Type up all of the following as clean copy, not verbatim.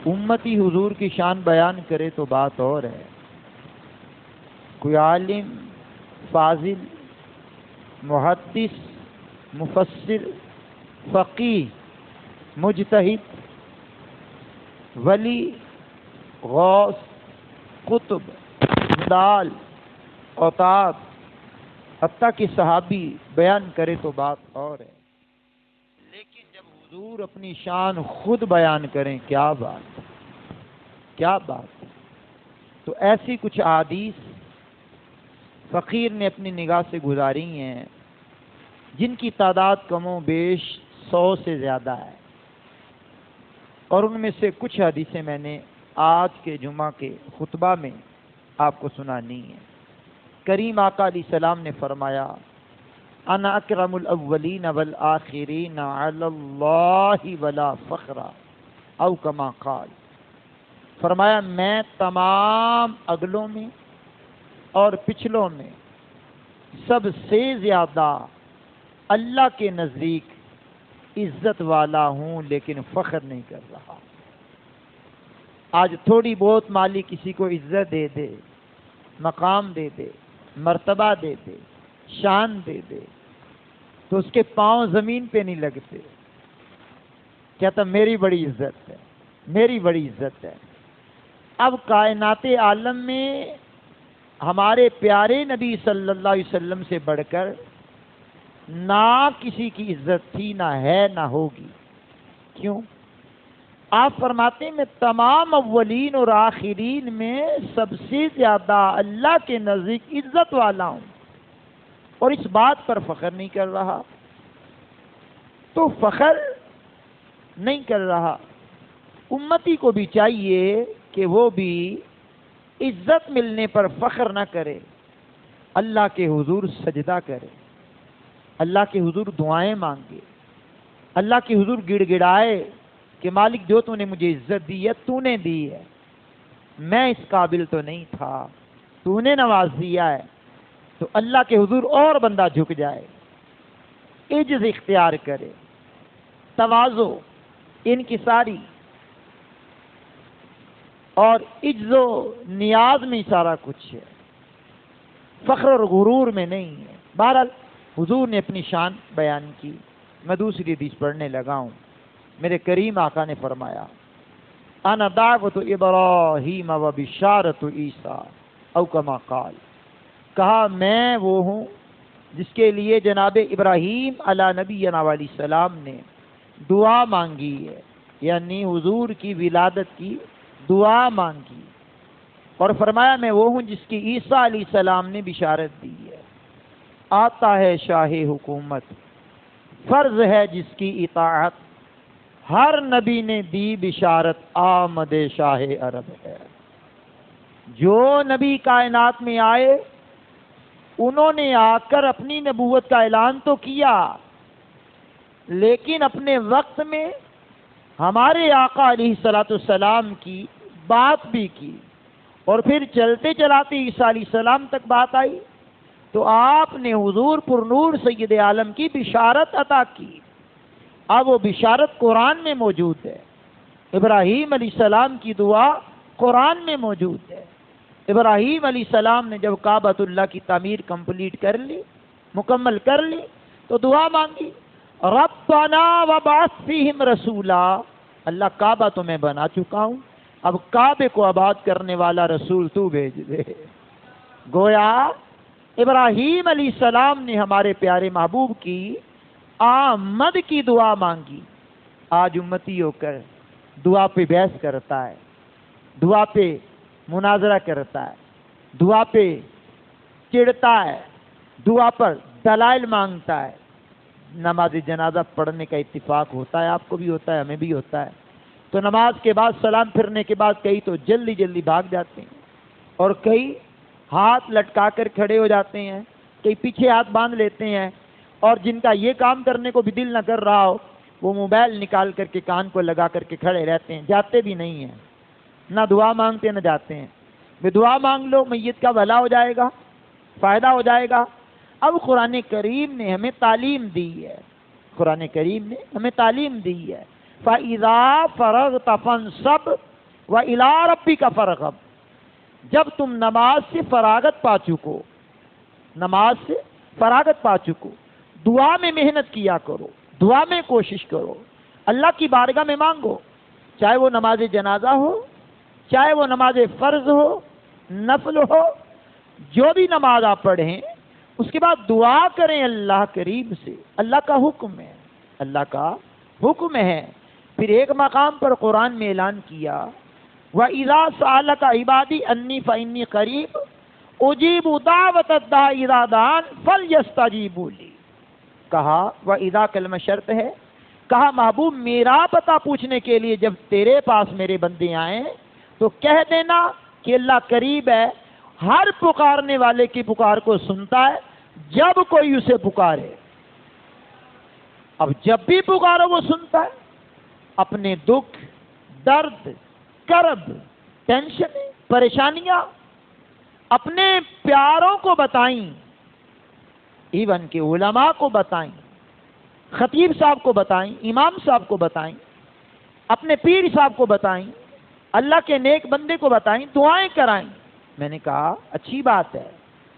امتی حضور کی شان بیان کرے تو بات اور ہے. کوئی عالم، فاضل، محدث، مفسر، فقیہ، مجتہد، ولی، غوث، قطب، دال، اوتاد، حتیٰ کہ صحابی بیان کرے تو بات اور ہے. لیکن جب حضور اپنی شان خود بیان کریں، کیا بات، کیا بات. تو ایسی کچھ احادیث فقیر نے اپنی نگاہ سے گزاری ہیں جن کی تعداد کم و بیش 100 سے زیادہ ہے، اور ان میں سے کچھ حدیثیں میں نے آج کے جمعہ کے خطبہ میں آپ کو سنانی ہے. کریم آقا علیہ السلام نے فرمایا انا اکرم الاولین والآخرین علی اللہ ولا فخر، او کما قال. فرمایا میں تمام اگلوں میں اور پچھلوں میں سب سے زیادہ اللہ کے نزدیک عزت والا ہوں، لیکن فخر نہیں کر رہا. آج تھوڑی بہت مالی کسی کو عزت دے دے، مقام دے دے، مرتبہ دے دے، شان دے دے، تو اس کے پاؤں زمین پہ نہیں لگتے. کہتا میری بڑی عزت ہے، میری بڑی عزت ہے. اب کائنات عالم میں ہمارے پیارے نبی صلی اللہ علیہ وسلم سے بڑھ کر نہ کسی کی عزت تھی، نہ ہے، نہ ہوگی. کیوں؟ آپ فرماتے ہیں میں تمام اولین اور آخرین میں سب سے زیادہ اللہ کے نزدیک عزت والا ہوں، اور اس بات پر فخر نہیں کر رہا. تو فخر نہیں کر رہا. امتی کو بھی چاہیے کہ وہ بھی عزت ملنے پر فخر نہ کرے، اللہ کے حضور سجدہ کرے، اللہ کے حضور دعائیں مانگے، اللہ کے حضور گڑ گڑائے کہ مالک جو تو نے مجھے عزت دی ہے تو نے دی ہے، میں اس قابل تو نہیں تھا، تو نے نواز دیا ہے. تو اللہ کے حضور اور بندہ جھک جائے، عجز اختیار کرے، تواضع، انکساری اور عجز و نیاز میں سارا کچھ ہے، فخر اور غرور میں نہیں ہے. بہرحال حضور نے اپنی شان بیان کی. میں دوسری حدیث پڑھنے لگا ہوں. میرے کریم آقا نے فرمایا انا دعوت ابراہیم و بشارت عیسیٰ، او کما قال. کہا میں وہ ہوں جس کے لیے جناب ابراہیم علی نبینا علیہ السلام نے دعا مانگی ہے، یعنی حضور کی ولادت کی دعا مانگی، اور فرمایا میں وہ ہوں جس کی عیسیٰ علیہ السلام نے بشارت دی ہے. آتا ہے شاہ حکومت، فرض ہے جس کی اطاعت، ہر نبی نے دی بشارت آمد شاہ عرب ہے. جو نبی کائنات میں آئے انہوں نے آ کر اپنی نبوت کا اعلان تو کیا، لیکن اپنے وقت میں ہمارے آقا علیہ السلام کی بات بھی کی، اور پھر چلتے چلاتے عیسیٰ علیہ السلام تک بات آئی تو آپ نے حضور پر نور سید عالم کی بشارت عطا کی. اب وہ بشارت قرآن میں موجود ہے. ابراہیم علیہ السلام کی دعا قرآن میں موجود ہے. ابراہیم علیہ السلام نے جب کعبۃ اللہ کی تعمیر کمپلیٹ کر لی، مکمل کر لی، تو دعا مانگی ربنا وابعث فیہم رسولا. اللہ کعبہ تو میں بنا چکا ہوں، اب کعبے کو آباد کرنے والا رسول تو بھیج دے. گویا ابراہیم علیہ السلام نے ہمارے پیارے محبوب کی آمد کی دعا مانگی. آج امتی ہو کر دعا پہ بحث کرتا ہے، دعا پہ مناظرہ کرتا ہے، دعا پہ چڑھتا ہے، دعا پر دلائل مانگتا ہے. نماز جنازہ پڑھنے کا اتفاق ہوتا ہے، آپ کو بھی ہوتا ہے، ہمیں بھی ہوتا ہے. تو نماز کے بعد سلام پھرنے کے بعد کئی تو جلدی جلدی بھاگ جاتے ہیں، اور کئی ہاتھ لٹکا کر کھڑے ہو جاتے ہیں، کئی پیچھے ہاتھ باندھ لیتے ہیں، اور جن کا یہ کام کرنے کو بھی دل نہ کر رہا ہو وہ موبائل نکال کر کے کان کو لگا کر کے کھڑے رہتے ہیں، جاتے بھی نہیں ہیں، نہ دعا مانگتے نہ جاتے ہیں. بے دعا مانگ لو، میت کا بھلا ہو جائے گا، فائدہ ہو جائے گا. اب قرآن کریم نے ہمیں تعلیم دی ہے، قرآن کریم نے ہمیں تعلیم دی ہے. فَإِذَا فَرَغْتَ فَانْصَبْ وَإِلَىٰ رَبِّكَ فَارْغَب، جب تم نماز سے فراغت پا چکو، نماز سے فراغت پا چکو، دعا میں محنت کیا کرو، دعا میں کوشش کرو، اللہ کی بارگاہ میں مانگو، چاہے وہ نماز جنازہ ہو، چاہے وہ نماز فرض ہو، نفل ہو، جو بھی نماز آپ پڑھیں اس کے بعد دعا کریں اللہ کریم سے، اللہ کا حکم ہے، اللہ کا حکم ہے۔ پھر ایک مقام پر قرآن میں اعلان کیا وَإِذَا سَأَلَكَ عِبَادِي أَنِّي فَإِنِّي قَرِيبٌ أُجِيبُ دَعْوَةَ الدَّاعِ إِذَا دَعَانِ فَلْيَسْتَجِیبُوا لِی، کہا وَإِذَا کلمہ شرط ہے، کہا محبوب میرا پتہ پوچھنے کے لیے جب تیرے پاس میرے بندے آئیں تو کہہ دینا کہ اللہ قریب ہے، ہر پکارنے والے کی پکار کو سنتا ہے جب کوئی اسے پکارے۔ اب جب بھی پکارو وہ سنتا ہے۔ اپنے دکھ، درد، کرب، ٹینشنیں، پریشانیاں اپنے پیاروں کو بتائیں، ایون کہ علماء کو بتائیں، خطیب صاحب کو بتائیں، امام صاحب کو بتائیں، اپنے پیر صاحب کو بتائیں، اللہ کے نیک بندے کو بتائیں، دعائیں کرائیں۔ میں نے کہا اچھی بات ہے،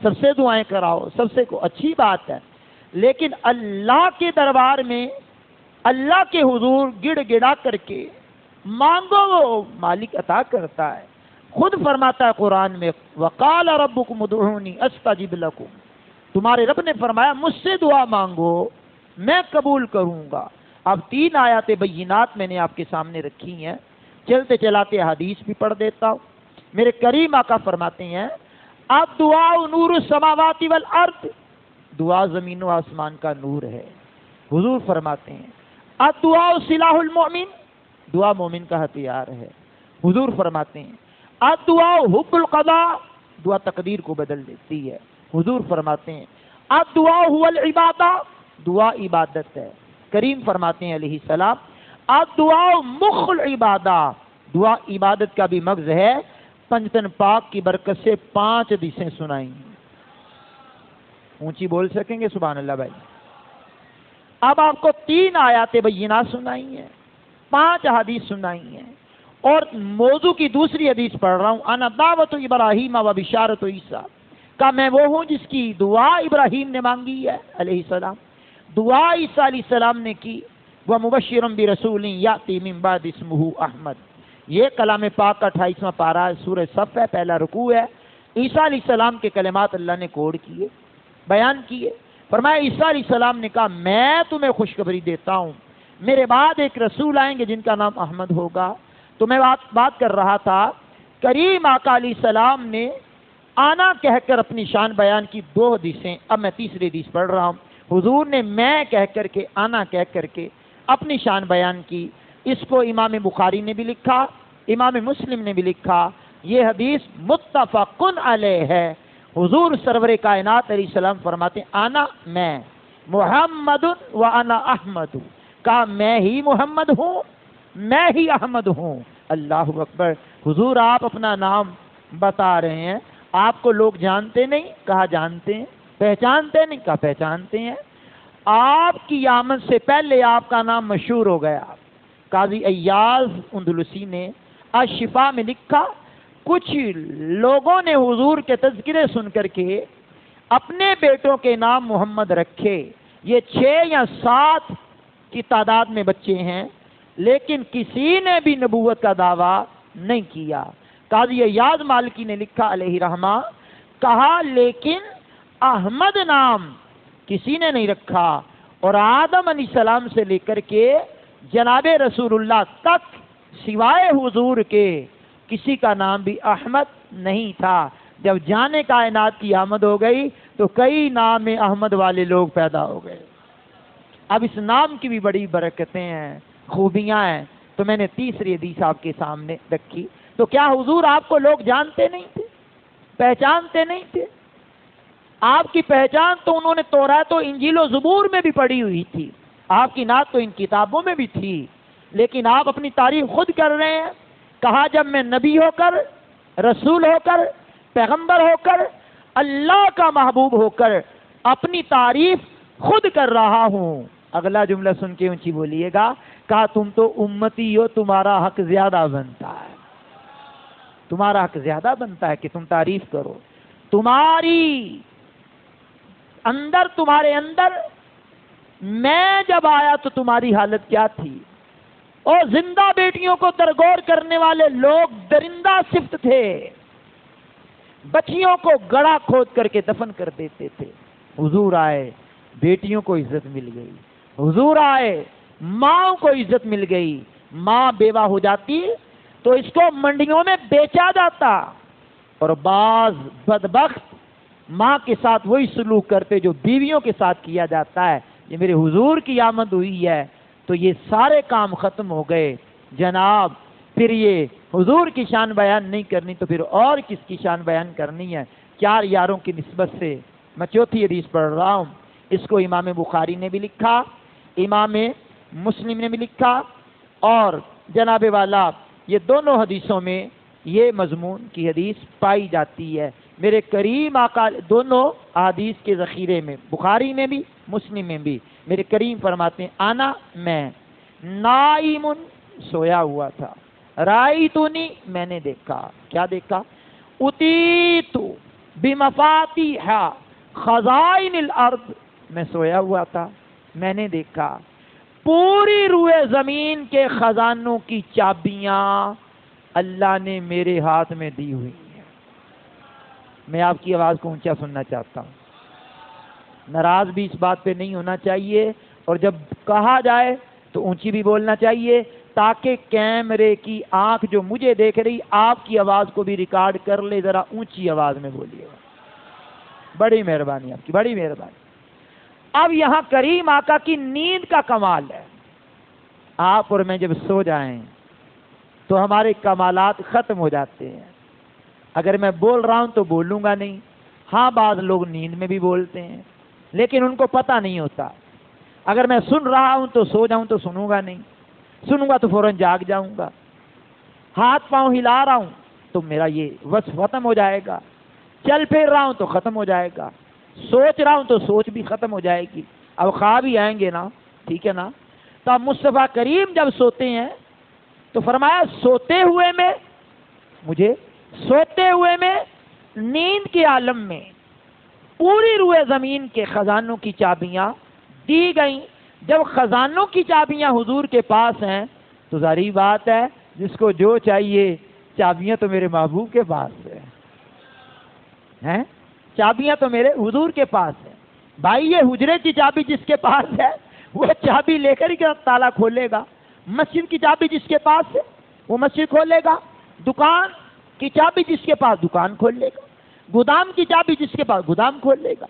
سب سے دعائیں کراؤ، سب سے کو اچھی بات ہے، لیکن اللہ کے دربار میں اللہ کے حضور گڑ گڑا کر کے مانگو، وہ مالک عطا کرتا ہے۔ خود فرماتا ہے قرآن میں وَقَالَ رَبُّكُمُ ادْعُونِي أَسْتَجِبْ لَكُمْ، تمہارے رب نے فرمایا مجھ سے دعا مانگو میں قبول کروں گا۔ اب 3 آیات بینات میں نے آپ کے سامنے رکھی ہیں، چلتے چلاتے حدیث بھی پڑھ دیتا ہوں۔ میرے کریم آقا فرماتے ہیں الدعاء نور السماوات والارض، دعا زمین و آسمان کا نور ہے۔ حضور فرماتے ہیں الدعاء سلاح المؤمن، دعا مومن کا ہتھیار ہے۔ حضور فرماتے ہیں الدعاء حب القضاء، دعا تقدیر کو بدل دیتی ہے۔ حضور فرماتے ہیں الدعاء هو العبادہ، دعا عبادت ہے۔ کریم فرماتے ہیں علیہ السلام الدعاء مخ العبادہ، دعا عبادت کا بھی مغز ہے۔ پنجتن پاک کی برکت سے 5 حدیثیں سنائیں، اونچی بول سکیں گے سبحان اللہ بھائی؟ اب آپ کو 3 آیات بینات سنائی ہیں، 5 حدیث سنائی ہیں، اور موضوع کی دوسری حدیث پڑھ رہا ہوں انا دعوت ابراہیم و بشارت عیسیٰ، کہ میں وہ ہوں جس کی دعا ابراہیم نے مانگی ہے علیہ السلام، دعا عیسیٰ علیہ السلام نے کی، ومبشرا برسول یاتی من بعد اسمہ احمد۔ یہ کلام پاک کا 28واں پارہ سورہ صف ہے، پہلا رکوع ہے۔ عیسیٰ علیہ السلام کے کلمات اللہ نے کوڈ کیے، بیان کیے۔ فرمایا عیسیٰ علیہ السلام نے کہا میں تمہیں خوشخبری دیتا ہوں، میرے بعد ایک رسول آئیں گے جن کا نام احمد ہوگا۔ تو میں بات کر رہا تھا کریم آقا علیہ السلام نے آنا کہہ کر اپنی شان بیان کی 2 حدیثیں، اب میں تیسری حدیث پڑھ رہا ہوں۔ حضور نے میں کہہ کر کے، آنا کہہ کر کے اپنی شان بیان کی۔ اس کو امام بخاری نے بھی لکھا، امام مسلم نے بھی لکھا، یہ حدیث متفق علیہ ہے۔ حضور سرور کائنات علیہ السلام فرماتے ہیں آنا میں محمد و انا احمد، کہا میں ہی محمد ہوں، میں ہی احمد ہوں۔ اللہ اکبر۔ حضور آپ اپنا نام بتا رہے ہیں، آپ کو لوگ جانتے نہیں، کہا جانتے ہیں، پہچانتے نہیں، کہا پہچانتے ہیں۔ آپ کی آمد سے پہلے آپ کا نام مشہور ہو گیا۔ قاضی ایاز اندلسی نے الشفا میں لکھا کچھ لوگوں نے حضور کے تذکرے سن کر کے اپنے بیٹوں کے نام محمد رکھے، یہ 6 یا 7 کی تعداد میں بچے ہیں، لیکن کسی نے بھی نبوت کا دعویٰ نہیں کیا۔ قاضی ایاز مالکی نے لکھا علیہ رحمہ، کہا لیکن احمد نام کسی نے نہیں رکھا، اور آدم علیہ السلام سے لے کر کے جناب رسول اللہ تک سوائے حضور کے کسی کا نام بھی احمد نہیں تھا۔ جب جانے کائنات کی آمد ہو گئی تو کئی نام احمد والے لوگ پیدا ہو گئے۔ اب اس نام کی بھی بڑی برکتیں ہیں، خوبیاں ہیں، تو میں نے تیسری حدیث آپ کے سامنے رکھی۔ تو کیا حضور آپ کو لوگ جانتے نہیں تھے، پہچانتے نہیں تھے؟ آپ کی پہچان تو انہوں نے تورات و انجیل و زبور میں بھی پڑھی ہوئی تھی، آپ کی نعت تو ان کتابوں میں بھی تھی، لیکن آپ اپنی تعریف خود کر رہے ہیں۔ کہا جب میں نبی ہو کر، رسول ہو کر، پیغمبر ہو کر، اللہ کا محبوب ہو کر اپنی تعریف خود کر رہا ہوں۔ اگلا جملہ سن کے اونچی بولیے گا، کہا تم تو امتی ہو، تمہارا حق زیادہ بنتا ہے۔ تمہارا حق زیادہ بنتا ہے کہ تم تعریف کرو. تمہارے اندر میں جب آیا تو تمہاری حالت کیا تھی؟ اور زندہ بیٹیوں کو درگور کرنے والے لوگ درندہ صفت تھے، بچیوں کو گڑھا کھود کر کے دفن کر دیتے تھے. حضور آئے، بیٹیوں کو عزت مل گئی. حضور آئے، ماں کو عزت مل گئی. ماں بیوہ ہو جاتی تو اس کو منڈیوں میں بیچا جاتا، اور بعض بدبخت ماں کے ساتھ وہی سلوک کرتے جو بیویوں کے ساتھ کیا جاتا ہے. یہ میرے حضور کی آمد ہوئی ہے تو یہ سارے کام ختم ہو گئے جناب. پھر یہ حضور کی شان بیان نہیں کرنی تو پھر اور کس کی شان بیان کرنی ہے؟ 4 یاروں کی نسبت سے میں چوتھی حدیث پڑھ رہا ہوں. اس کو امام بخاری نے بھی لکھا، امام مسلم نے بھی لکھا، اور جناب والا یہ دونوں حدیثوں میں یہ مضمون کی حدیث پائی جاتی ہے. میرے کریم آقا دونوں احادیث کے ذخیرے میں، بخاری میں بھی مسلم میں بھی، میرے کریم فرماتے ہیں آنا میں نائم سویا ہوا تھا، رائیتنی میں نے دیکھا. کیا دیکھا؟ اتیت بمفاتیح خزائن الارض، میں سویا ہوا تھا، میں نے دیکھا پوری روئے زمین کے خزانوں کی چابیاں اللہ نے میرے ہاتھ میں دی ہوئی ہیں. میں آپ کی آواز کو اونچا سننا چاہتا ہوں. ناراض بھی اس بات پہ نہیں ہونا چاہیے، اور جب کہا جائے تو اونچی بھی بولنا چاہیے تاکہ کیمرے کی آنکھ جو مجھے دیکھ رہی آپ کی آواز کو بھی ریکارڈ کر لے. ذرا اونچی آواز میں بولیے گا. بڑی مہربانی آپ کی، بڑی مہربانی. اب یہاں کریم آقا کی نیند کا کمال ہے. آپ اور میں جب سو جائیں تو ہمارے کمالات ختم ہو جاتے ہیں. اگر میں بول رہا ہوں تو بولوں گا نہیں. ہاں بعض لوگ نیند میں بھی بولتے ہیں لیکن ان کو پتہ نہیں ہوتا. اگر میں سن رہا ہوں تو سو جاؤں تو سنوں گا نہیں، سنوں گا تو فوراً جاگ جاؤں گا. ہاتھ پاؤں ہلا رہا ہوں تو میرا یہ وصف ختم ہو جائے گا. چل پھر رہا ہوں تو ختم ہو جائے گا. سوچ رہا ہوں تو سوچ بھی ختم ہو جائے گی. اب خواب ہی آئیں گے نا، ٹھیک ہے نا. تو اب مصطفیٰ کریم جب سوتے ہیں تو فرمایا سوتے ہوئے میں نیند کے عالم میں پوری روئے زمین کے خزانوں کی چابیاں دی گئیں. جب خزانوں کی چابیاں حضور کے پاس ہیں تو ظاہری بات ہے جس کو جو چاہیے چابیاں تو میرے محبوب کے پاس ہیں، چابیاں تو میرے حضور کے پاس ہیں. بھائی یہ حجرے کی چابی جس کے پاس ہے وہ چابی لے کر ہی تالا کھولے گا. مسجد کی چابی جس کے پاس ہے وہ مسجد کھولے گا. دکان کی چابی جس کے پاس دکان کھول لے گا. گودام کی چابی جس کے پاس گودام کھول لے گا.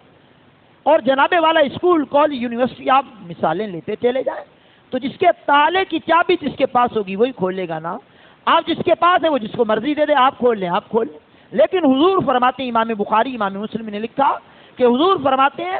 اور جناب والا اسکول کالج یونیورسٹی آپ مثالیں لیتے چلے جائیں تو جس کے تالے کی چابی جس کے پاس ہوگی وہی کھولے گا نا. آپ جس کے پاس ہے وہ جس کو مرضی دے دے آپ کھول لیں، آپ کھول لیں. لیکن حضور فرماتے ہیں، امام بخاری امام مسلم نے لکھا کہ حضور فرماتے ہیں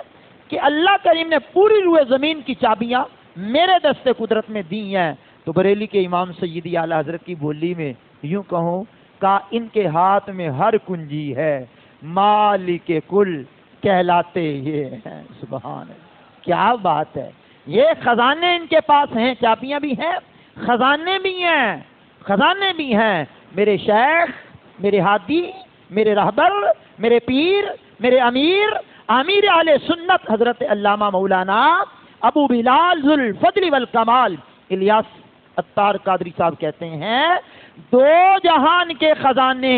کہ اللہ کریم نے پوری روئے زمین کی چابیاں میرے دست قدرت میں دی ہیں. تو بریلی کے امام سیدی اعلیٰ حضرت کی بولی میں یوں کہوں کہ ان کے ہاتھ میں ہر کنجی ہے، مالک کل کہلاتے یہ ہیں. سبحان اللہ، کیا بات ہے. یہ خزانے ان کے پاس ہیں، چابیاں بھی ہیں، خزانے بھی ہیں، خزانے بھی ہیں. میرے شیخ، میرے ہادی، میرے رہبر، میرے پیر، میرے امیر اہل سنت حضرت علامہ مولانا ابو بلال ذو الفضل والکمال الیاس عطار قادری صاحب کہتے ہیں 2 جہان کے خزانے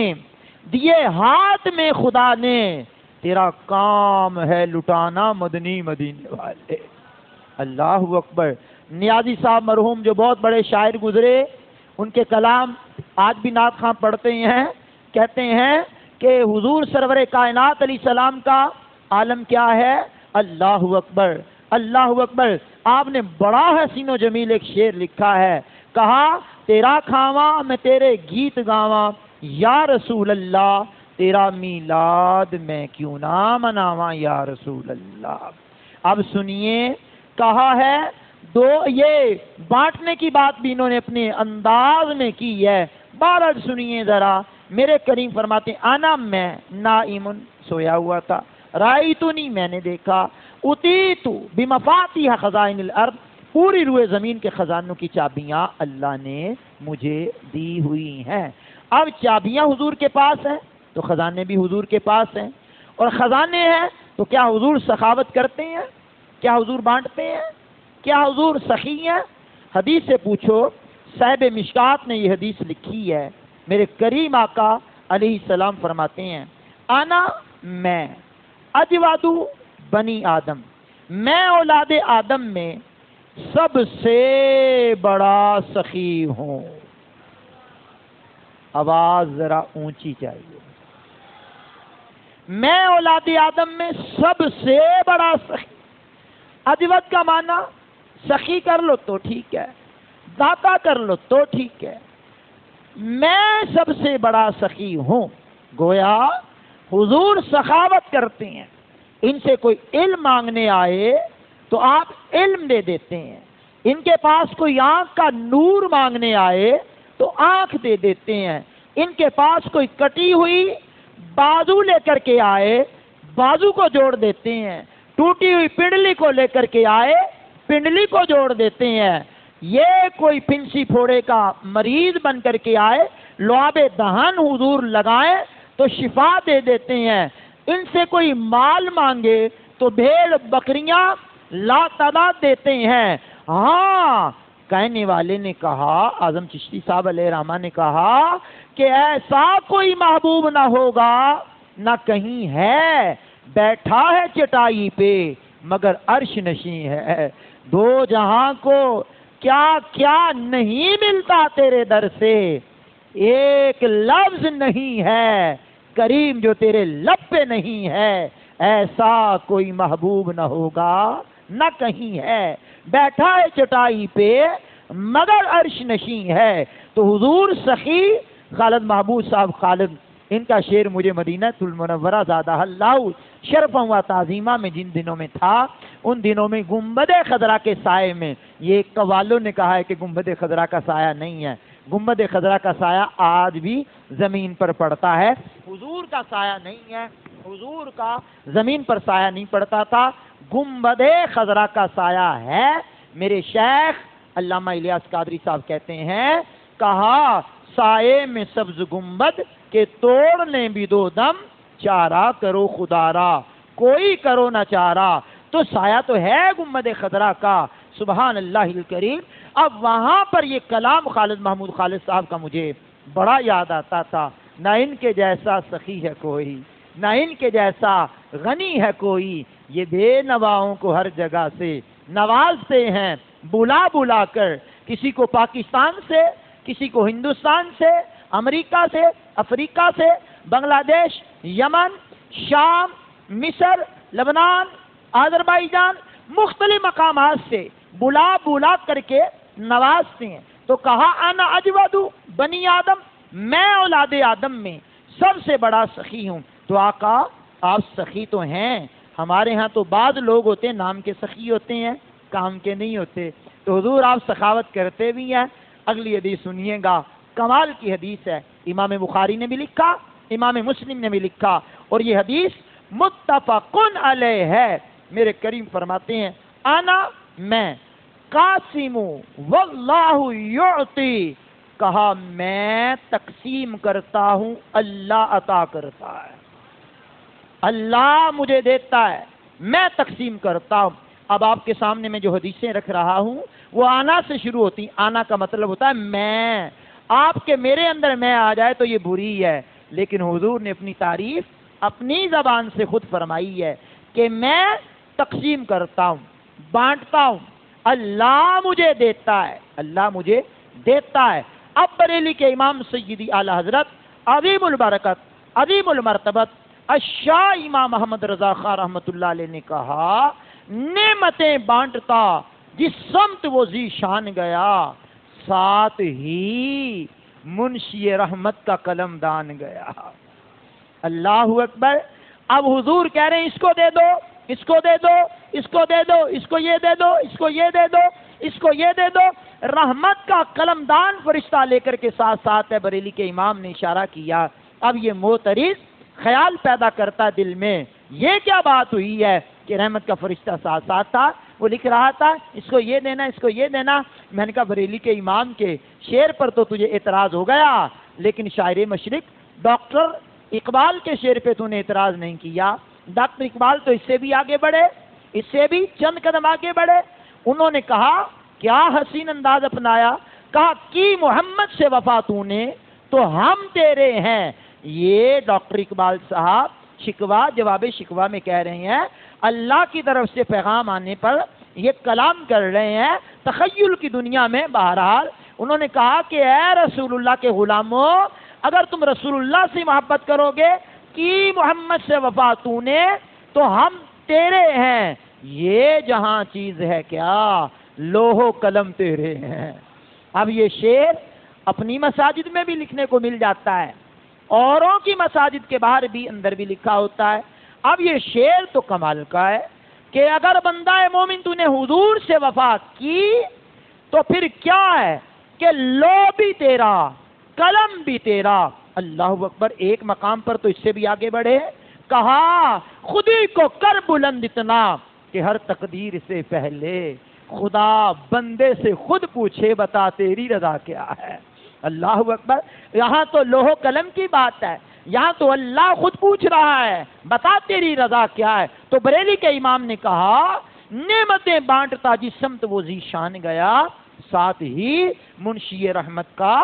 دیے ہاتھ میں خدا نے، تیرا کام ہے لٹانا مدنی مدینے والے. اللہ اکبر. نیازی صاحب مرحوم جو بہت بڑے شاعر گزرے، ان کے کلام آج بھی نعت خواں پڑھتے ہیں. کہتے ہیں کہ حضور سرور کائنات علیہ السلام کا عالم کیا ہے؟ اللہ اکبر، اللہ اکبر. آپ نے بڑا حسین و جمیل ایک شعر لکھا ہے، کہا تیرا کھاواں میں تیرے گیت گاواں یا رسول اللہ، تیرا میلاد میں کیوں نہ مناواں یا رسول اللہ. اب سنیے، کہا ہے 2 یہ بانٹنے کی بات بھی انہوں نے اپنے انداز میں کی ہے. بہرحال سنیے ذرا. میرے کریم فرماتے ہیں آنا میں نائم سویا ہوا تھا، رائیتنی میں نے دیکھا، اتیت بمفاتیح خزائن الارض پوری روئے زمین کے خزانوں کی چابیاں اللہ نے مجھے دی ہوئی ہیں. اب چابیاں حضور کے پاس ہیں تو خزانے بھی حضور کے پاس ہیں، اور خزانے ہیں تو کیا حضور سخاوت کرتے ہیں؟ کیا حضور بانٹتے ہیں؟ کیا حضور سخی ہیں؟ حدیث سے پوچھو، صاحب مشکات نے یہ حدیث لکھی ہے، میرے کریم آقا علیہ السلام فرماتے ہیں، انا میں اجواد بنی آدم، میں اولاد آدم میں سب سے بڑا سخی ہوں۔ آواز ذرا اونچی چاہیے، میں اولاد آدم میں سب سے بڑا سخی۔ اجود کا معنی سخی کر لو تو ٹھیک ہے، داتا کر لو تو ٹھیک ہے، میں سب سے بڑا سخی ہوں۔ گویا حضور سخاوت کرتے ہیں، ان سے کوئی علم مانگنے آئے تو آپ علم دے دیتے ہیں، ان کے پاس کوئی آنکھ کا نور مانگنے آئے تو آنکھ دے دیتے ہیں، ان کے پاس کوئی کٹی ہوئی بازو لے کر کے آئے بازو کو جوڑ دیتے ہیں، ٹوٹی ہوئی پنڈلی کو لے کر کے آئے پنڈلی کو جوڑ دیتے ہیں، یہ کوئی پھنسی پھوڑے کا مریض بن کر کے آئے لعاب دہن حضور لگائیں تو شفا دے دیتے ہیں، ان سے کوئی مال مانگے تو بھیڑ بکریاں لا تعداد دیتے ہیں۔ ہاں، کہنے والے نے کہا، اعظم چشتی صاحب علیہ رحمہ نے کہا کہ ایسا کوئی محبوب نہ ہوگا، نہ کہیں ہے، بیٹھا ہے چٹائی پہ مگر عرش نشیں ہے، دو جہاں کو کیا کیا نہیں ملتا تیرے در سے، ایک لفظ نہیں ہے کریم جو تیرے لب پہ نہیں ہے، ایسا کوئی محبوب نہ ہوگا نہ کہیں ہے، بیٹھا ہے چٹائی پہ مگر عرش نشیں ہے۔ تو حضور سخی خالد محبوب صاحب خالد، ان کا شعر مجھے مدینہ المنورہ زادہ اللہ شرفا و تعظیمہ میں جن دنوں میں تھا، ان دنوں میں گنبد خضرا کے سائے میں، یہ قوالوں نے کہا ہے کہ گنبد خضرا کا سایہ نہیں ہے، گنبد خضرا کا سایہ آج بھی زمین پر پڑتا ہے، حضور کا سایہ نہیں ہے، حضور کا زمین پر سایہ نہیں پڑتا تھا، گنبد خضرا کا سایہ ہے۔ میرے شیخ علامہ الیاس قادری صاحب کہتے ہیں، کہا سائے میں سبز گنبد کے توڑ لیں بھی دو دم، چارہ کرو خدا را کوئی کرو نہ چارہ، تو سایہ تو ہے گنبد خضرا کا، سبحان اللہ الکریم۔ اب وہاں پر یہ کلام خالد محمود خالد صاحب کا مجھے بڑا یاد آتا تھا، نہ ان کے جیسا سخی ہے کوئی، نہ ان کے جیسا غنی ہے کوئی، یہ بے نواؤں کو ہر جگہ سے نوازتے ہیں بلا بلا کر، کسی کو پاکستان سے، کسی کو ہندوستان سے، امریکہ سے، افریقہ سے، بنگلہ دیش، یمن، شام، مصر، لبنان، آذربائیجان، مختلف مقامات سے بلا بلا کر کے نوازتے ہیں۔ تو کہا انا اجود بنی آدم، میں اولاد آدم میں سب سے بڑا سخی ہوں۔ تو آقا آپ سخی تو ہیں، ہمارے ہاں تو بعض لوگ ہوتے ہیں نام کے سخی ہوتے ہیں، کام کے نہیں ہوتے، تو حضور آپ سخاوت کرتے بھی ہیں۔ اگلی حدیث سنیے گا، کمال کی حدیث ہے، امام بخاری نے بھی لکھا، امام مسلم نے بھی لکھا، اور یہ حدیث متفقن علیہ ہے۔ میرے کریم فرماتے ہیں، انا میں قاسم واللہ یعطی، کہا میں تقسیم کرتا ہوں، اللہ عطا کرتا ہے، اللہ مجھے دیتا ہے، میں تقسیم کرتا ہوں۔ اب آپ کے سامنے میں جو حدیثیں رکھ رہا ہوں وہ آنا سے شروع ہوتی، آنا کا مطلب ہوتا ہے میں، آپ کے میرے اندر میں آ جائے تو یہ بری ہے، لیکن حضور نے اپنی تعریف اپنی زبان سے خود فرمائی ہے کہ میں تقسیم کرتا ہوں، بانٹتا ہوں، اللہ مجھے دیتا ہے، اللہ مجھے دیتا ہے۔ اب بریلی کے امام سیدی اعلی حضرت عظیم البرکت عظیم المرتبت الشاہ امام محمد رضا خان رحمۃ اللہ علیہ نے کہا، نعمتیں بانٹتا جس سمت وہ ذی شان گیا، ساتھ ہی منشی رحمت کا قلم دان گیا۔ اللہ اکبر۔ اب حضور کہہ رہے ہیں اس کو دے دو، اس کو دے دو، اس کو دے دو، اس کو یہ دے دو، اس کو یہ دے دو، اس کو یہ دے دو، رحمت کا قلم دان فرشتہ لے کر کے ساتھ ساتھ ہے۔ بریلی کے امام نے اشارہ کیا، اب یہ معترض خیال پیدا کرتا دل میں، یہ کیا بات ہوئی ہے کہ رحمت کا فرشتہ ساتھ ساتھ تھا، وہ لکھ رہا تھا اس کو یہ دینا، اس کو یہ دینا۔ میں نے کہا بریلی کے امام کے شعر پر تو تجھے اعتراض ہو گیا، لیکن شاعر مشرق ڈاکٹر اقبال کے شعر پہ تو نے اعتراض نہیں کیا. ڈاکٹر اقبال تو اس سے بھی آگے بڑھے, اس سے بھی چند قدم آگے بڑھے. انہوں نے کہا کیا حسین انداز اپنایا, کہا کی محمد سے وفا تو نے تو ہم تیرے ہیں. یہ ڈاکٹر اقبال صاحب شکوہ جواب شکوہ میں کہہ رہے ہیں, اللہ کی طرف سے پیغام آنے پر یہ کلام کر رہے ہیں تخیل کی دنیا میں. بہرحال انہوں نے کہا کہ اے رسول اللہ کے غلاموں, اگر تم رسول اللہ سے محبت کرو گے کہ محمد سے وفا تو نے تو ہم تیرے ہیں. یہ جہاں چیز ہے کیا, لوح و قلم تیرے ہیں. اب یہ شعر اپنی مساجد میں بھی لکھنے کو مل جاتا ہے, اوروں کی مساجد کے باہر بھی اندر بھی لکھا ہوتا ہے. اب یہ شعر تو کمال کا ہے کہ اگر بندہ مومن تو نے حضور سے وفا کی تو پھر کیا ہے کہ لو بھی تیرا قلم بھی تیرا. اللہ اکبر. ایک مقام پر تو اس سے بھی آگے بڑھے, کہا خودی کو کر بلند اتنا کہ ہر تقدیر سے پہلے خدا بندے سے خود پوچھے بتا تیری رضا کیا ہے. اللہ اکبر. یہاں تو لوح قلم کی بات ہے, یہاں تو اللہ خود پوچھ رہا ہے بتا تیری رضا کیا ہے. تو بریلی کے امام نے کہا نعمتیں بانٹتا جس سمت وہ ذیشان گیا, ساتھ ہی منشی رحمت کا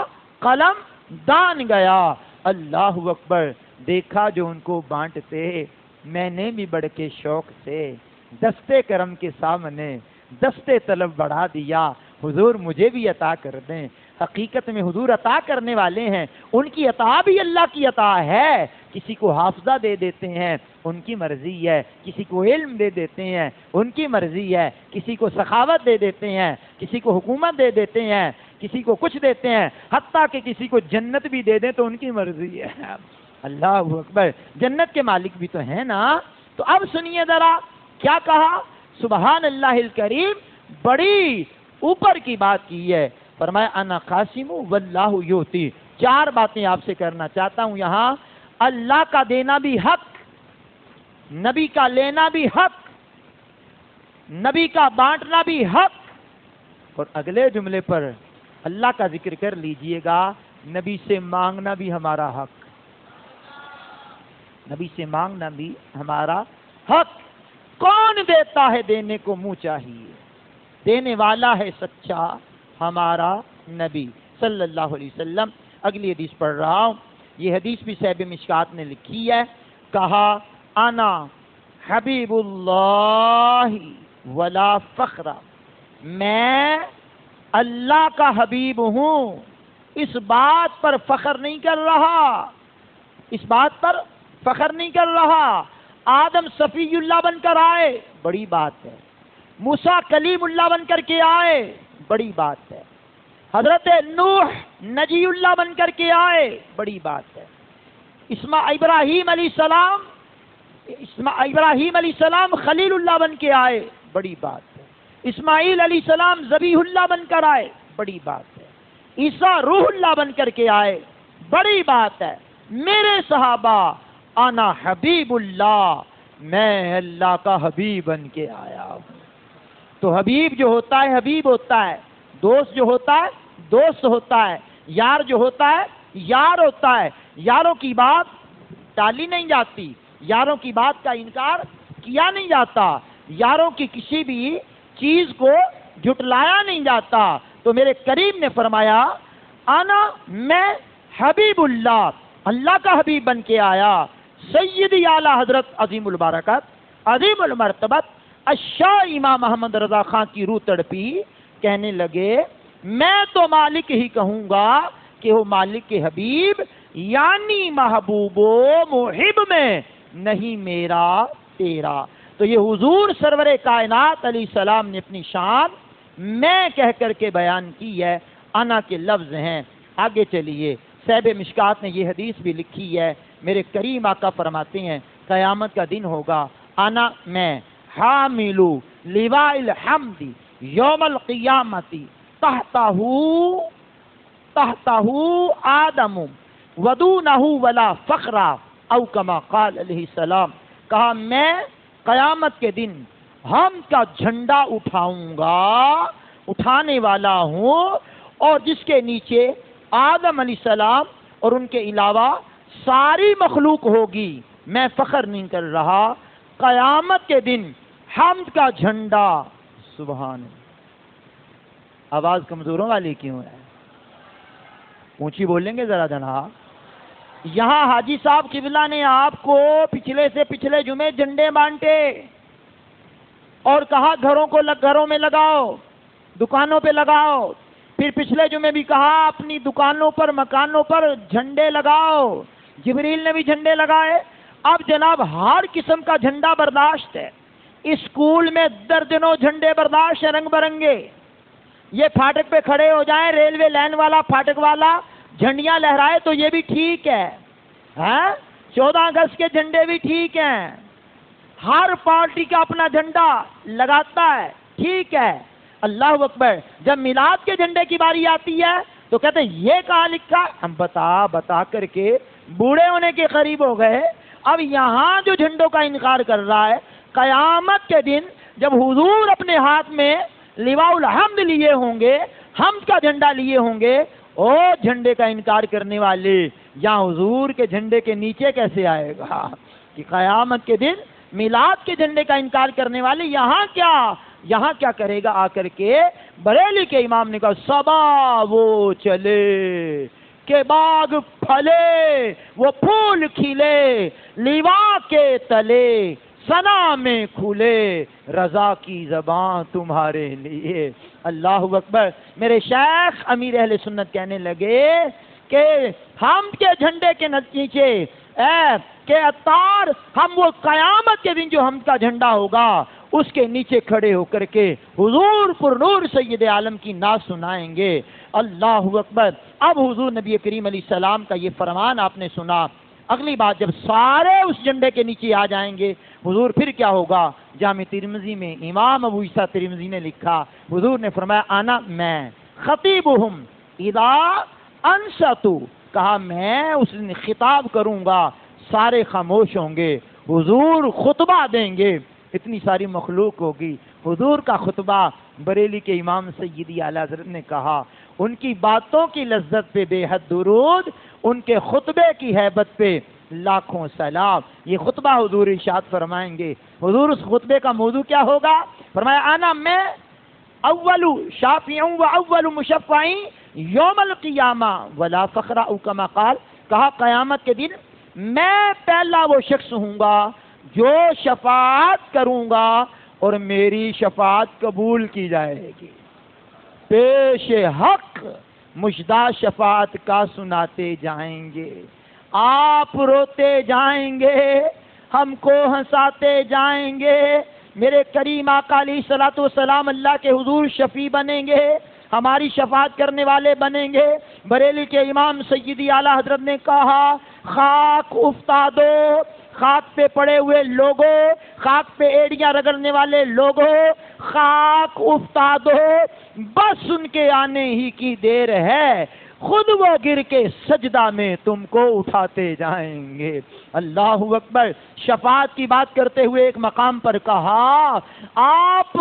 قلم دان گیا. اللہ اکبر. دیکھا جو ان کو بانٹتے میں نے بھی بڑھ کے شوق سے دستے کرم کے سامنے دستے طلب بڑھا دیا, حضور مجھے بھی عطا کر دیں. حقیقت میں حضور عطا کرنے والے ہیں, ان کی عطا بھی اللہ کی عطا ہے. کسی کو حافظہ دے دیتے ہیں ان کی مرضی ہے, کسی کو علم دے دیتے ہیں ان کی مرضی ہے, کسی کو سخاوت دے دیتے ہیں, کسی کو حکومت دے دیتے ہیں, کسی کو کچھ دیتے ہیں, حتیٰ کہ کسی کو جنت بھی دے دیں تو ان کی مرضی ہے. اللہ اکبر. جنت کے مالک بھی تو ہیں نا. تو اب سنیے ذرا کیا کہا, سبحان اللہ الکریم, بڑی اوپر کی بات کی ہے. فرمایا انا قاسم واللہ یؤتی. چار باتیں آپ سے کرنا چاہتا ہوں یہاں. اللہ کا دینا بھی حق, نبی کا لینا بھی حق, نبی کا بانٹنا بھی حق. اور اگلے جملے پر اللہ کا ذکر کر لیجئے گا, نبی سے مانگنا بھی ہمارا حق, نبی سے مانگنا بھی ہمارا حق. کون دیتا ہے دینے کو منہ چاہیے, دینے والا ہے سچا ہمارا نبی صلی اللہ علیہ وسلم. اگلی حدیث پڑھ رہا ہوں, یہ حدیث بھی صاحب مشکات نے لکھی ہے. کہا انا حبیب اللہ ولا فخر, میں اللہ کا حبیب ہوں, اس بات پر فخر نہیں کر رہا, اس بات پر فخر نہیں کر رہا. آدم صفی اللہ بن کر آئے, بڑی بات ہے. موسیٰ کلیم اللہ بن کر کے آئے, بڑی بات ہے. حضرت نوح نجی اللہ بن کر کے آئے, بڑی بات ہے. ابراہیم علیہ السلام خلیل اللہ بن کے آئے, بڑی بات ہے. اسماعیل علیہ السلام ذبیح اللہ بن کر آئے, بڑی بات ہے. عیسیٰ روح اللہ بن کر کے آئے, بڑی بات ہے. میرے صحابہ انا حبیب اللہ, میں اللہ کا حبیب بن کے آیا ہوں. تو حبیب جو ہوتا ہے حبیب ہوتا ہے, دوست جو ہوتا ہے دوست ہوتا ہے, یار جو ہوتا ہے یار ہوتا ہے. یاروں کی بات ٹالی نہیں جاتی, یاروں کی بات کا انکار کیا نہیں جاتا, یاروں کی کسی بھی چیز کو جھٹلایا نہیں جاتا. تو میرے کریم نے فرمایا انا, میں حبیب اللہ, اللہ کا حبیب بن کے آیا. سیدی اعلی حضرت عظیم البرکت عظیم المرتبت الشاہ امام محمد رضا خان کی روح تڑپی, کہنے لگے میں تو مالک ہی کہوں گا کہ وہ مالک کے حبیب, یعنی محبوب و محب میں نہیں میرا تیرا. تو یہ حضور سرور کائنات علیہ السلام نے اپنی شان میں کہہ کر کے بیان کی ہے. انا کے لفظ ہیں. آگے چلیے, صاحب مشکات نے یہ حدیث بھی لکھی ہے. میرے کریم آقا فرماتے ہیں قیامت کا دن ہوگا, انا میں حاملو لواء الحمد یوم القیامتی تحتہ آدم ودونہ ولا فخر او کما قال علیہ السلام. کہا میں قیامت کے دن ہم کا جھنڈا اٹھاؤں گا, اٹھانے والا ہوں, اور جس کے نیچے آدم علیہ السلام اور ان کے علاوہ ساری مخلوق ہوگی، میں فخر نہیں کر رہا، قیامت کے دن حمد کا جھنڈا، سبحان اللہ۔ آواز کمزوروں والی کیوں ہے؟ اونچی بولیں گے ذرا جناب۔ یہاں حاجی صاحب قبلہ نے آپ کو پچھلے سے پچھلے جمعے جھنڈے بانٹے اور کہا گھروں میں لگاؤ، دکانوں پہ لگاؤ، پھر پچھلے جمعے بھی کہا اپنی دکانوں پر مکانوں پر جھنڈے لگاؤ، جبریل نے بھی جھنڈے لگائے۔ اب جناب ہر قسم کا جھنڈا برداشت ہے، اسکول میں درجنوں جھنڈے برداشت ہیں رنگ برنگے، یہ پھاٹک پہ کھڑے ہو جائیں، ریلوے لائن والا پھاٹک والا جھنڈیاں لہرائے تو یہ بھی ٹھیک ہے، 14 اگست کے جھنڈے بھی ٹھیک ہیں، ہر پارٹی کا اپنا جھنڈا لگاتا ہے، ٹھیک ہے، اللہ اکبر۔ جب میلاد کے جھنڈے کی باری آتی ہے تو کہتے ہیں یہ کہاں لکھا، ہم بتا کر کے بوڑھے ہونے کے قریب ہو گئے۔ اب یہاں جو جھنڈوں کا انکار کر رہا ہے، قیامت کے دن جب حضور اپنے ہاتھ میں لواء الحمد لیے ہوں گے، حمد کا جھنڈا لیے ہوں گے، او جھنڈے کا انکار کرنے والے، یا حضور کے جھنڈے کے نیچے کیسے آئے گا کہ قیامت کے دن میلاد کے جھنڈے کا انکار کرنے والے یہاں کیا کرے گا آ کر کے؟ بریلی کے امام نے کہا صبا وہ چلے کہ باغ پھلے وہ پھول کھلے، لیوا کے تلے ثنا میں کھلے، رضا کی زبان تمہارے لیے۔ اللہ اکبر۔ میرے شیخ امیر اہل سنت کہنے لگے کہ ہم کے جھنڈے کے نیچے کہ اتار ہم وہ قیامت کے دن جو ہم کا جھنڈا ہوگا اس کے نیچے کھڑے ہو کر کے حضور پر نور سید عالم کی نعت سنائیں گے۔ اللہ اکبر۔ اب حضور نبی کریم علیہ السلام کا یہ فرمان آپ نے سنا، اگلی بات جب سارے اس جھنڈے کے نیچے آ جائیں گے حضور پھر کیا ہوگا؟ جامع ترمذی میں امام ابو عیسیٰ ترمذی نے لکھا، حضور نے فرمایا انا میں خطیبہم اذا انصتوا، کہا میں اس دن خطاب کروں گا، سارے خاموش ہوں گے، حضور خطبہ دیں گے، اتنی ساری مخلوق ہوگی، حضور کا خطبہ۔ بریلی کے امام سیدی اعلیٰ حضرت نے کہا ان کی باتوں کی لذت پہ بے حد درود، ان کے خطبے کی ہیبت پہ لاکھوں سلام۔ یہ خطبہ حضور ارشاد فرمائیں گے۔ حضور اس خطبے کا موضوع کیا ہوگا؟ فرمایا انا میں اول شافع و اول مشفع یوم القیامہ ولا فخر او کما قال، کہا قیامت کے دن میں پہلا وہ شخص ہوں گا جو شفاعت کروں گا اور میری شفاعت قبول کی جائے گی، پیش حق مجدہ شفاعت کا سناتے جائیں گے، آپ روتے جائیں گے، ہم کو ہنساتے جائیں گے، میرے کریم آقا علیہ الصلوۃ والسلام اللہ کے حضور شفیع بنیں گے، ہماری شفاعت کرنے والے بنیں گے۔ بریلی کے امام سیدی اعلیٰ حضرت نے کہا خاک افتادو، خاک پہ پڑے ہوئے لوگوں، خاک پہ ایڑیاں رگڑنے والے لوگوں، خاک افتادو، بس ان کے آنے ہی کی دیر ہے، خود وہ گر کے سجدہ میں تم کو اٹھاتے جائیں گے۔ اللہ اکبر۔ شفاعت کی بات کرتے ہوئے ایک مقام پر کہا آپ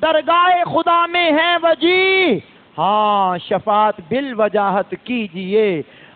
درگاہ خدا میں ہیں وجی، ہاں شفاعت بالوجاہت کیجئے،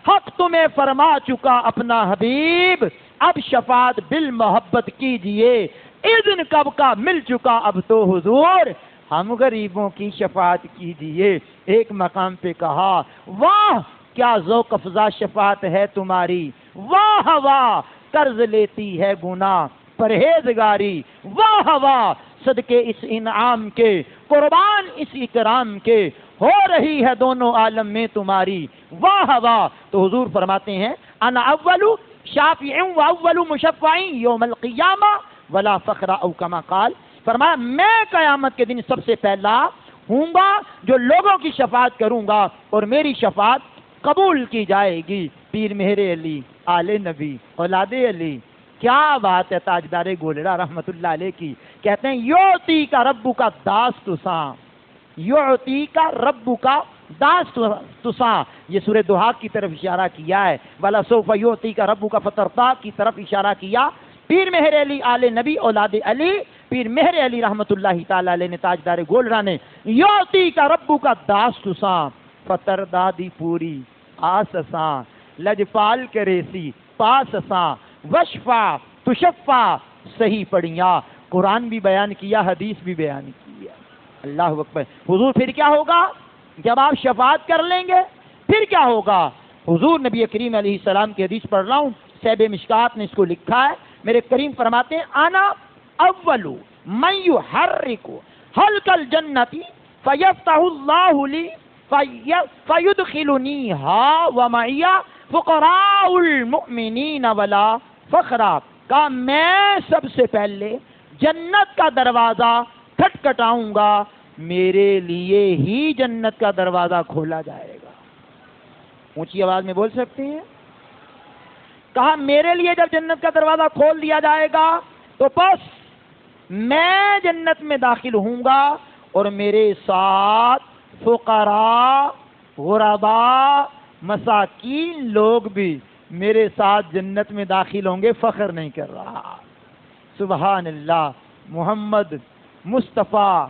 حق تمہیں فرما چکا اپنا حبیب، اب شفاعت بالمحبت کیجئے، اذن کب کا مل چکا اب تو حضور، ہم غریبوں کی شفاعت کیجئے۔ ایک مقام پہ کہا واہ کیا ذوق افزا شفاعت ہے تمہاری، واہ واہ قرض لیتی ہے گناہ پرہیزگاری، واہ واہ صدقے اس انعام کے، قربان اس اکرام کے، ہو رہی ہے دونوں عالم میں تمہاری، واہ واہ۔ تو حضور فرماتے ہیں انا اول شافع و اول مشفع یوم القیامہ ولا فخر او کما قال، فرمایا میں قیامت کے دن سب سے پہلا ہوں گا جو لوگوں کی شفاعت کروں گا اور میری شفاعت قبول کی جائے گی۔ پیر مہر علی، آل نبی، اولاد علی، کیا بات ہے تاجدار گولڑا رحمت اللہ علیہ کی۔ کہتے ہیں یوتی کا ربو کا داس تساں، یوتی کا ربو کا داس تساں، یہ سورہ دہا کی طرف اشارہ کیا ہے، ولا سوف یوتی کا ربو کا فترتا کی طرف اشارہ کیا۔ پیر مہر علی، آل نبی، اولاد علی، پیر مہر علی رحمت اللہ تعالی علیہ نے تاجدار گولڑا نے یوتی کا ربو کا داس تساں فتر دادی پوری آسساں، لجپال کرے سی پاس اساں وشفا تشفا صحیح پڑھیاں. قرآن بھی بیان کیا، حدیث بھی بیان کیا. اللہ اکبر. حضور پھر کیا ہوگا جب آپ شفاعت کر لیں گے؟ پھر کیا ہوگا؟ حضور نبی کریم علیہ السلام کی حدیث پڑھ رہا ہوں، صحیح مشکات نے اس کو لکھا ہے. میرے کریم فرماتے ہیں انا اول من یحرک حلق الجنت فیفتح اللہ لی فیدخلنیہا ومعی فقراء المؤمنین ولا فخرا. کہا میں سب سے پہلے جنت کا دروازہ کھٹکھٹاؤں گا، میرے لیے ہی جنت کا دروازہ کھولا جائے گا. اونچی آواز میں بول سکتے ہیں؟ کہا میرے لیے جب جنت کا دروازہ کھول دیا جائے گا تو بس میں جنت میں داخل ہوں گا اور میرے ساتھ فقراء غرباء مساکین لوگ بھی میرے ساتھ جنت میں داخل ہوں گے. فخر نہیں کر رہا. سبحان اللہ. محمد مصطفیٰ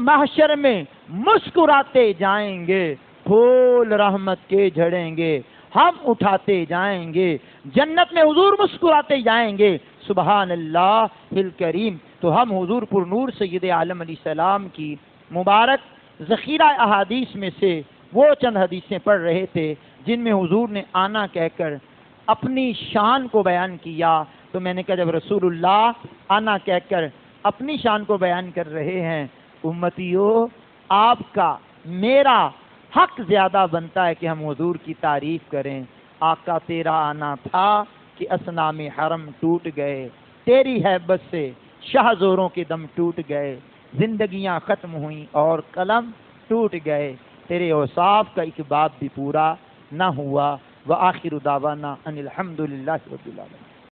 محشر میں مسکراتے جائیں گے، پھول رحمت کے جھڑیں گے، ہم اٹھاتے جائیں گے. جنت میں حضور مسکراتے جائیں گے. سبحان اللہ الکریم. تو ہم حضور پر نور سید عالم علیہ السلام کی مبارک ذخیرہ احادیث میں سے وہ چند حدیثیں پڑھ رہے تھے جن میں حضور نے آنا کہہ کر اپنی شان کو بیان کیا. تو میں نے کہا جب رسول اللہ آنا کہہ کر اپنی شان کو بیان کر رہے ہیں، امتیوں آپ کا میرا حق زیادہ بنتا ہے کہ ہم حضور کی تعریف کریں. آقا تیرا آنا تھا کہ اصنام حرم ٹوٹ گئے، تیری ہیبت سے شاہ زوروں کے دم ٹوٹ گئے، زندگیاں ختم ہوئیں اور قلم ٹوٹ گئے، تیرے اوصاف کا ایک باب بھی پورا نہ ہوا. وآخر دعوانا ان الحمد للہ رب العالمین.